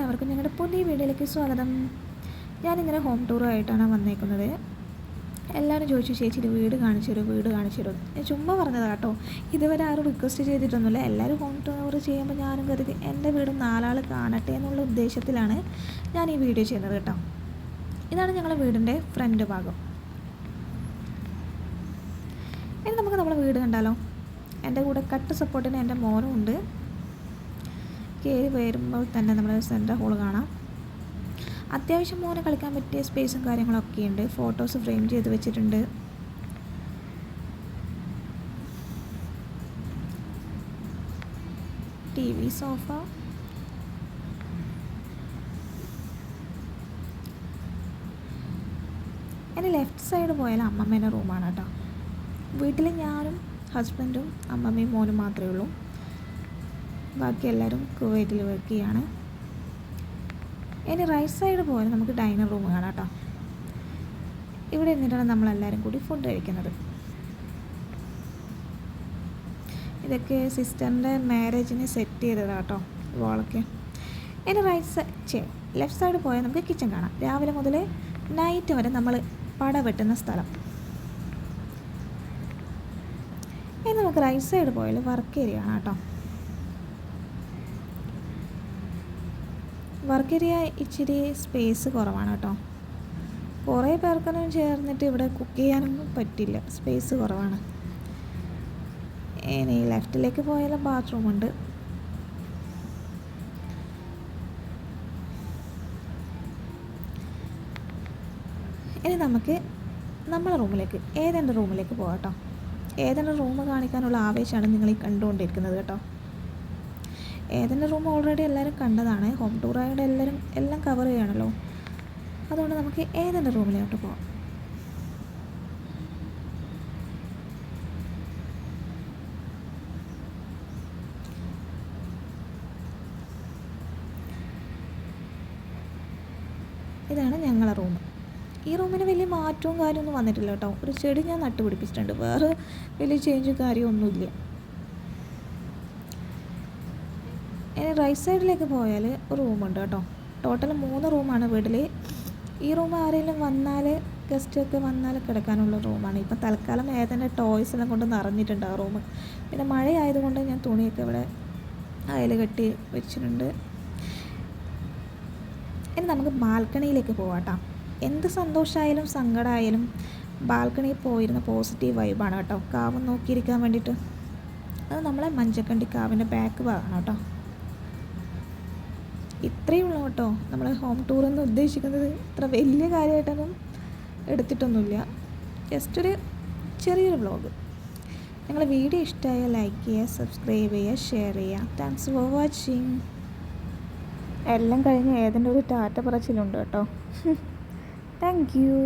എല്ലാവർക്കും ഞങ്ങളുടെ പുതിയ വീഡിയോയിലേക്ക് സ്വാഗതം. ഞാനിങ്ങനെ ഹോം ടൂറുമായിട്ടാണ് വന്നേക്കുന്നത്. എല്ലാവരും ചോദിച്ചു ചേച്ചിയുടെ വീട് കാണിച്ചു തരും. ഞാൻ ചുമ്മാ പറഞ്ഞതാണ് കേട്ടോ. ഇതുവരെ ആരും റിക്വസ്റ്റ് ചെയ്തിട്ടൊന്നുമില്ല. എല്ലാവരും ഹോം ടൂർ ചെയ്യുമ്പോൾ ഞാനും കരുതി എൻ്റെ വീടും നാലാൾ കാണട്ടെ എന്നുള്ള ഉദ്ദേശത്തിലാണ് ഞാൻ ഈ വീഡിയോ ചെയ്യുന്നത് കേട്ടോ. ഇതാണ് ഞങ്ങളുടെ വീടിൻ്റെ ഫ്രണ്ട് ഭാഗം. ഇനി നമുക്ക് നമ്മളെ വീട് കണ്ടാലോ. എൻ്റെ കൂടെ കട്ട് സപ്പോർട്ടിന് എൻ്റെ മോനും ഉണ്ട്. കയറി വരുമ്പോൾ തന്നെ നമ്മൾ സെൻറ്റർ ഹോൾ കാണാം. അത്യാവശ്യം മോനെ കളിക്കാൻ പറ്റിയ സ്പേസും കാര്യങ്ങളൊക്കെ ഉണ്ട്. ഫോട്ടോസ് ഫ്രെയിം ചെയ്ത് വെച്ചിട്ടുണ്ട്. TV, sofa. ഇനി ലെഫ്റ്റ് സൈഡ് പോയാൽ അമ്മമ്മേൻ്റെ റൂമാണ് കേട്ടോ. വീട്ടിൽ ഞാനും ഹസ്ബൻഡും അമ്മമ്മയും മോനും മാത്രമേ ഉള്ളൂ. ബാക്കി എല്ലാവരും കുവൈറ്റിൽ വർക്ക് ചെയ്യാണ്. ഇനി റൈറ്റ് സൈഡ് പോയാൽ നമുക്ക് ഡൈനിങ് റൂം കാണാം കേട്ടോ. ഇവിടെ ഇരുന്നിട്ടാണ് നമ്മളെല്ലാവരും കൂടി ഫുഡ് കഴിക്കുന്നത്. ഇതൊക്കെ സിസ്റ്ററിൻ്റെ മാരേജിന് സെറ്റ് ചെയ്തതാണ് കേട്ടോ വാളൊക്കെ. ഇനി ലെഫ്റ്റ് സൈഡ് പോയാൽ നമുക്ക് കിച്ചൺ കാണാം. രാവിലെ മുതൽ നൈറ്റ് വരെ നമ്മൾ പട വെട്ടുന്ന സ്ഥലം. ഇനി നമുക്ക് റൈറ്റ് സൈഡ് പോയാൽ വർക്ക് ഏരിയ ആണ് കേട്ടോ. വർക്ക് ഏരിയ ഇച്ചിരി സ്പേസ് കുറവാണ് കേട്ടോ. കുറേ പേർക്കൊന്നും ചേർന്നിട്ട് ഇവിടെ കുക്ക് ചെയ്യാനൊന്നും പറ്റില്ല, സ്പേസ് കുറവാണ്. ഇനി ലെഫ്റ്റിലേക്ക് പോയാലും ബാത്റൂമുണ്ട്. ഇനി നമുക്ക് നമ്മളെ റൂമിലേക്ക് ഏതെൻ്റെ റൂമിലേക്ക് പോകാം കേട്ടോ. ഏതെൻ്റെ റൂം കാണിക്കാനുള്ള ആവേശമാണ് നിങ്ങൾ ഈ കണ്ടുകൊണ്ടിരിക്കുന്നത് കേട്ടോ. ഏതെൻ്റെ റൂം ഓൾറെഡി എല്ലാവരും കണ്ടതാണ്. ഹോം ടൂറായിട്ട് എല്ലാം കവർ ചെയ്യണമല്ലോ. അതുകൊണ്ട് നമുക്ക് ഏതെൻ്റെ റൂമിലോട്ട് പോകാം. ഇതാണ് ഞങ്ങളെ റൂം. ഈ റൂമിന് വലിയ മാറ്റവും കാര്യമൊന്നും വന്നിട്ടില്ല കേട്ടോ. ഒരു ചെടി ഞാൻ നട്ടുപിടിപ്പിച്ചിട്ടുണ്ട്. വേറെ വലിയ ചേഞ്ചും കാര്യമൊന്നുമില്ല. ഇനി റൈറ്റ് സൈഡിലേക്ക് പോയാൽ റൂമുണ്ട് കേട്ടോ. ടോട്ടൽ 3 റൂമാണ് വീട്ടിൽ. ഈ റൂം ആരെങ്കിലും വന്നാൽ ഗസ്റ്റൊക്കെ വന്നാൽ കിടക്കാനുള്ള റൂമാണ്. ഇപ്പം തൽക്കാലം ഏതെൻ്റെ ടോയ്സെല്ലാം കൊണ്ട് നിറഞ്ഞിട്ടുണ്ട് ആ റൂം. പിന്നെ മഴയായതുകൊണ്ട് ഞാൻ തുണിയൊക്കെ ഇവിടെ അയൽ കെട്ടി വെച്ചിട്ടുണ്ട്. ഇനി നമുക്ക് ബാൽക്കണിയിലേക്ക് പോകാം കേട്ടോ. എന്ത് സന്തോഷമായാലും സങ്കടമായാലും ബാൽക്കണിയിൽ പോയിരുന്ന പോസിറ്റീവ് വൈബാണ് കേട്ടോ. കാവ് നോക്കിയിരിക്കാൻ വേണ്ടിയിട്ട്. അത് നമ്മളെ മഞ്ചക്കണ്ടി കാവിൻ്റെ ബാക്ക് ഭാഗമാണ് കേട്ടോ. ഇത്രയേ ഉള്ളൂ കേട്ടോ. നമ്മൾ ഹോം ടൂർ എന്ന് ഉദ്ദേശിക്കുന്നത് ഇത്ര വലിയ കാര്യമായിട്ടൊന്നും എടുത്തിട്ടൊന്നുമില്ല. ജസ്റ്റ് ഒരു ചെറിയൊരു വ്ളോഗ്. നിങ്ങളെ വീഡിയോ ഇഷ്ടമായാൽ ലൈക്ക് ചെയ്യുക, സബ്സ്ക്രൈബ് ചെയ്യുക, ഷെയർ ചെയ്യുക. Thanks for watching. എല്ലാം കഴിഞ്ഞ് ഏതെങ്കിലും ഒരു ടാറ്റ പറച്ചിലുണ്ട് കേട്ടോ. Thank you.